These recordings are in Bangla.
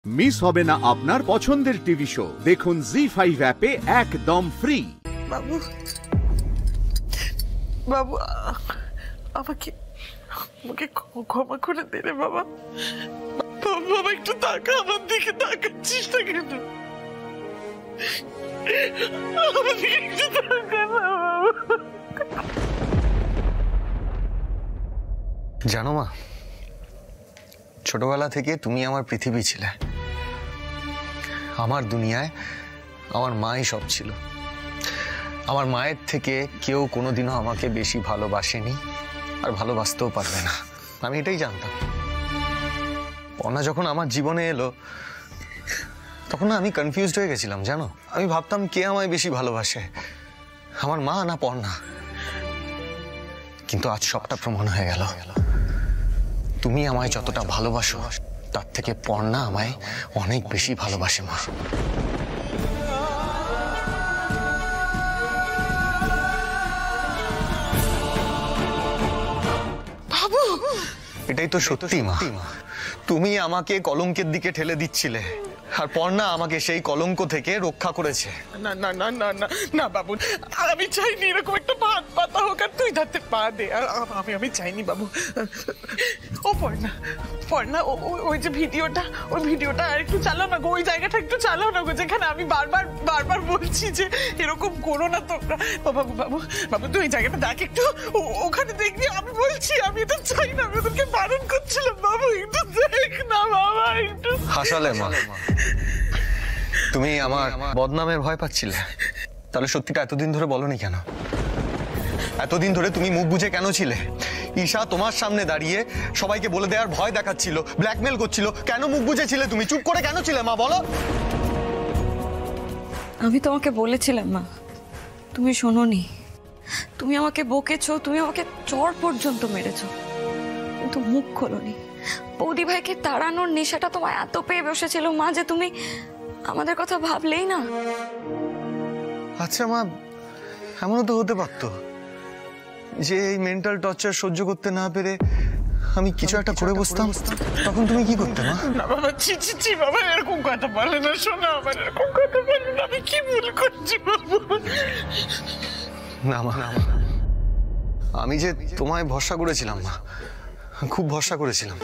মিস হবে না আপনার পছন্দের টিভি শো। দেখুন জি5 অ্যাপে একদম ফ্রি। বাবু বাবু আমাকে আমাকে ক্ষমা করে দে রে বাবা। বাবা একটু তাকা, আমার দিকে তাকাচ্ছিস না কেন? আমার দিকে একটু তাকা না বাবা। জানো মা, ছোটবেলা থেকে তুমি আমার পৃথিবী ছিলে। আমার দুনিয়ায় আমার মাই সব ছিল। আমার মায়ের থেকে কেউ কোনোদিনও আমাকে বেশি ভালোবাসেনি, আর ভালোবাসতেও পারবে না। আমি এটাই জানতাম। পর্ণা যখন আমার জীবনে এলো তখন আমি কনফিউজড হয়ে গেছিলাম। জানো, আমি ভাবতাম কে আমায় বেশি ভালোবাসে, আমার মা না পর্ণা। কিন্তু আজ সবটা প্রমাণ হয়ে গেল, তুমি আমায় যতটা ভালোবাসো তার থেকে পর্ণা আমায় অনেক বেশি ভালোবাসে মা। বাবু এটাই তো সত্যি মা। তুমি আমাকে কলঙ্কের দিকে ঠেলে দিচ্ছিলে, আর পর্ণা আমাকে সেই কলঙ্ক থেকে রক্ষা করেছে। না না না না না না বাবু, আমি চাইনি এরকম একটা ভাত পাতা হোক আর তুই তাতে পা দে। আমি চাইনি বাবু। ও পর্ণা পর্ণা, ওই যে ওই ভিডিওটা আর একটু চালাও না গো, ওই জায়গাটা একটু চালাও না গো, যেখানে আমি বারবার বলছি যে এরকম করো না তোমরা। বাবু বাবু বাবু তুই ওই জায়গাটা দেখ একটু, ওখানে দেখবি। আমি বলছি আমি এটা চাই না, আমি ওদেরকে বারণ করছিলাম। বাবু একটু দেখ না বাবা, একটু। হাসালে মা, তুমি আমার বদনামের ভয় পাচ্ছিলে? তাহলে সত্যিটা এতদিন ধরে বলনি কেন? এতদিন ধরে তুমি মুখ বুজে কেন ছিলে? ঈশা তোমার সামনে দাঁড়িয়ে সবাইকে বলে দেওয়ার ভয় দেখাচ্ছিল, ব্ল্যাকমেল করছিল, কেন মুখ বুজে ছিলে? তুমি চুপ করে কেন ছিলে মা, বলো? আমি তোমাকে বলেছিলাম মা, তুমি শোনোনি। তুমি আমাকে বকেছো, তুমি আমাকে চড় পর্যন্ত মেরেছো, কিন্তু মুখ খোলোনি। বৌদি ভাইকে তাড়ানোর নেশাটা তোমায় এত পেয়ে বসেছিল মা যে তুমি আমাদের কথা ভাবলেই না। আচ্ছা মা, এমনও তো হতে পারতো যে এই মেন্টাল টর্চার সহ্য করতে না পেরে আমি কিছু একটা করে বসতাম, তখন তুমি কি করতে মা? না বাবা, ছি বাবা, এরকম কথা বলে না। শোনা, আমার এরকম কথা বলে না। আমি কি ভুল করছি বাবু? না মা, আমি যে তোমায় ভরসা করেছিলাম মা, খুব ভরসা করেছিলাম।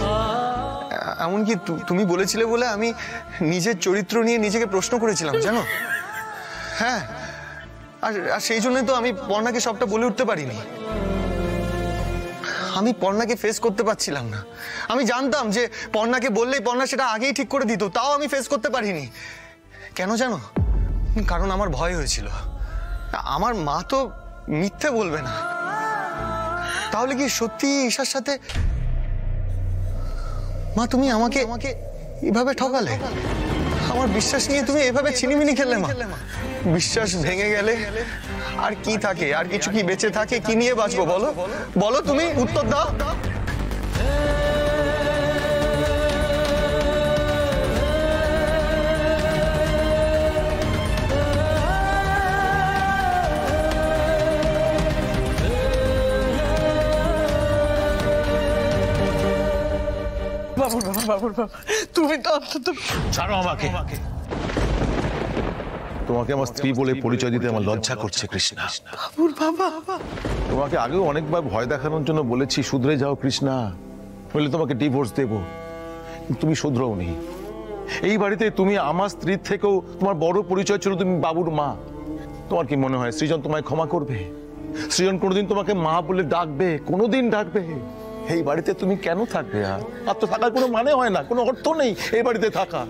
এমনকি তুমি বলেছিলে বলে আমি নিজের চরিত্র নিয়ে নিজেকে প্রশ্ন করেছিলাম, জানো? হ্যাঁ, আর সেই জন্যই তো আমি পর্ণাকে সবটা বলে উঠতে পারিনি। আমি পর্ণাকে ফেস করতে পারছিলাম না। আমি জানতাম যে পর্ণাকে বললেই পর্ণা সেটা আগেই ঠিক করে দিত, তাও আমি ফেস করতে পারিনি। কেন জানো? কারণ আমার ভয় হয়েছিল আমার মা তো মিথ্যে বলবে না। তাহলে কি সত্যি ঈশার সাথে? মা, তুমি আমাকে এভাবে ঠকালে, আমার বিশ্বাস নিয়ে তুমি এভাবে ছিনিমিনি খেললে মা। বিশ্বাস ভেঙে গেলে আর কি থাকে? আর কিছু কি বেঁচে থাকে? কি নিয়ে বাঁচবো বলো? বলো, তুমি উত্তর দাও। বাবুর বাবা, তুমি তো অন্তত ছাড়ো আমাকে। তোমাকে আমার স্ত্রী বলে পরিচয় দিতে আমার লজ্জা করছে কৃষ্ণা। বাবুর বাবা, তোমাকে আগেও অনেকবার ভয় দেখানোর জন্য বলেছি শুধরে যাও কৃষ্ণা, বলে তোমাকে ডিভোর্স দেব। তুমি শুধরোওনি। এই বাড়িতে তুমি আমার স্ত্রীর থেকেও তোমার বড় পরিচয় ছিল তুমি বাবুর মা। তোমার কি মনে হয় সৃজন তোমায় ক্ষমা করবে? সৃজন কোনোদিন তোমাকে মা বলে ডাকবে? কোনোদিন ডাকবে? এই বাড়িতে তুমি কেন থাকবে? আর তো থাকার কোনো মানে হয় না, কোনো অর্থ নেই এই বাড়িতে থাকা।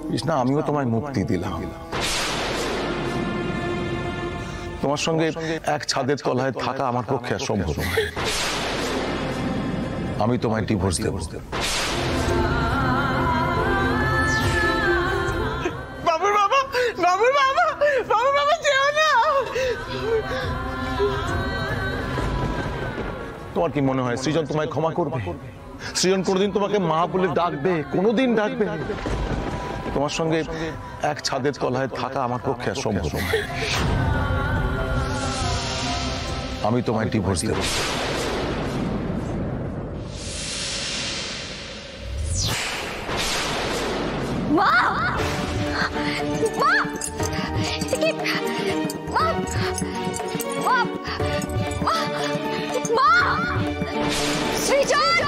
কৃষ্ণা, আমিও তোমায় মুক্তি দিলাম। তোমার সঙ্গে এক ছাদের তলায় থাকা আমার পক্ষে আর সম্ভব নয়। আমি তোমায় ডিভোর্স দেব। বাবুর বাবা, যেও না। তোমার কি মনে হয় সৃজন তোমায় ক্ষমা করবে? সৃজন কোনোদিন তোমাকে মা বলে ডাকবে? কোনোদিন ডাকবে? তোমার সঙ্গে এক ছাদের তলায় থাকা আমার পক্ষে আর সম্ভব নয়। আমি তোমায় ডিভোর্স দেব। মা মা কি মা মা মা সৃজন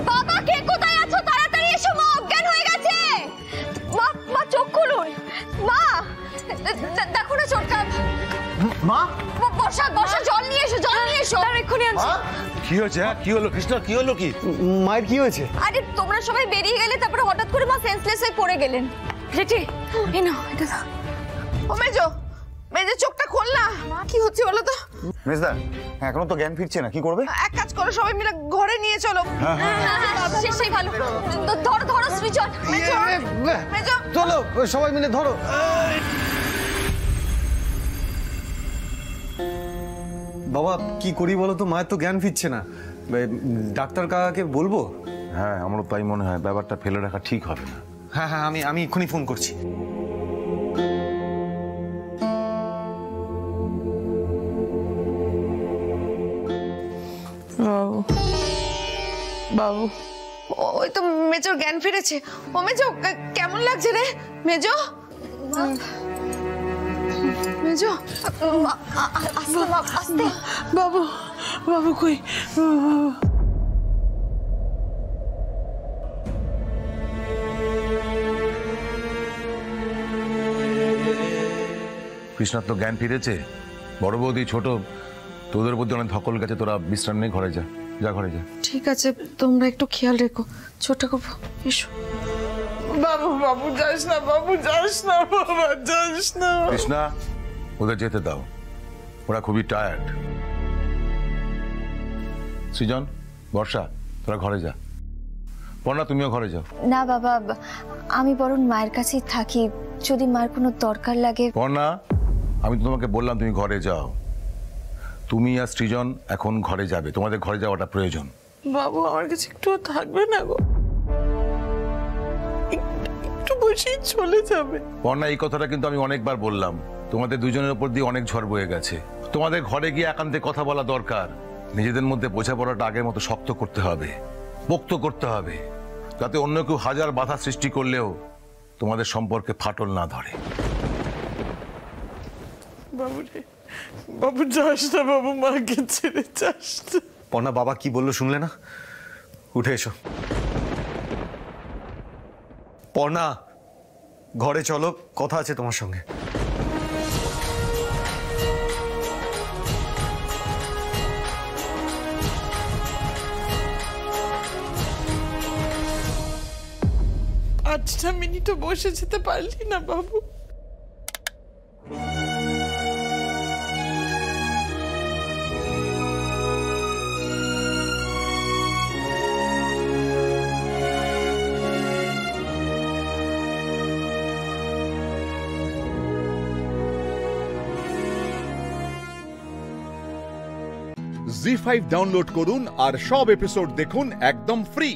বাবা কে কোথায় আছো তাড়াতাড়ি এসো মা অজ্ঞান হয়ে গেছে মা মা চোখ খুলুন মা দেখো না চোরটা মা বর্ষা বর্ষা জল নিয়ে এসো আর এক্ষুনি আনছি কি হয়েছে? কি হলো কৃষ্ণ? কি হলো? কি মায়ের কি হয়েছে? আরে তোমরা সবাই বেরিয়ে গেলে তারপরে হঠাৎ করে মা সেন্সলেস হয়ে পড়ে গেলেন রেটি এই নাও এটা দাও ও মেজো চোখটা খোল না, কি হচ্ছে বলো তো? মেজদা এখনো তো জ্ঞান ফিরছে না, কি করবে? এক কাজ করো, সবাই মিলে ঘরে নিয়ে চলো। সেই ভালো ধরো সৃজন মেজো চলো সবাই মিলে ধরো। বাবা কি করি বলো তো, মায়ের তো জ্ঞান ফিরছে না, ডাক্তার কাকাকে বলবো? হ্যাঁ, আমারও তাই মনে হয়, ব্যাপারটা ফেলে রাখা ঠিক হবে না। হ্যাঁ হ্যাঁ, আমি এক্ষুনি ফোন করছি। বাবু বাবু ওই তো মেজোর জ্ঞান ফিরেছে। ও মেজো কেমন লাগছে রে মেজো? মেজো আস্তে বাবু বাবু কই? কৃষ্ণার তো জ্ঞান ফিরেছে, বড় বৌদি ছোট, তোদের প্রতি অনেক ধকল গেছে, তোরা বিশ্রাম নেই, ঘরে যা, যা ঘরে যা। ঠিক আছে তোমরা একটু খেয়াল রেখো, ছোট কাকু এসো। বাবু বাবু যাস না, বাবু যাস না, বাবা যাস না। কৃষ্ণা, ওদের যেতে দাও, ওরা খুবই টায়ার্ড। সৃজন, বর্ষা, তোরা ঘরে যা। পর্ণা, তুমিও ঘরে যাও। না বাবা, আমি বরং মায়ের কাছেই থাকি, যদি মার কোনো দরকার লাগে। পর্ণা, আমি তো তোমাকে বললাম তুমি ঘরে যাও। তুমি আর সৃজন এখন ঘরে যাবে, তোমাদের ঘরে যাওয়াটা প্রয়োজন। বাবু আমার কাছে একটু থাকবে না গো, একটু বসেই চলে যাবে। পর্ণা, এই কথাটা কিন্তু আমি অনেকবার বললাম, তোমাদের দুজনের উপর দিয়ে অনেক ঝড় বয়ে গেছে, তোমাদের ঘরে গিয়ে একান্তে কথা বলা দরকার। নিজেদের মধ্যে বোঝাপড়াটা আগের মতো শক্ত করতে হবে, পোক্ত করতে হবে, যাতে অন্য কেউ হাজার বাধা সৃষ্টি করলেও তোমাদের সম্পর্কে ফাটল না ধরে। বাবু রে, বাবু যাস না, বাবু মাকে ছেড়ে যাস না। পর্ণা, বাবা কি বললো শুনলে না? উঠে এসো। পর্ণা, ঘরে চলো, কথা আছে তোমার সঙ্গে। আচ্ছা মিনিটও বসে যেতে পারলি না বাবু? জি5 ডাউনলোড করুন আর সব এপিসোড দেখুন একদম ফ্রি।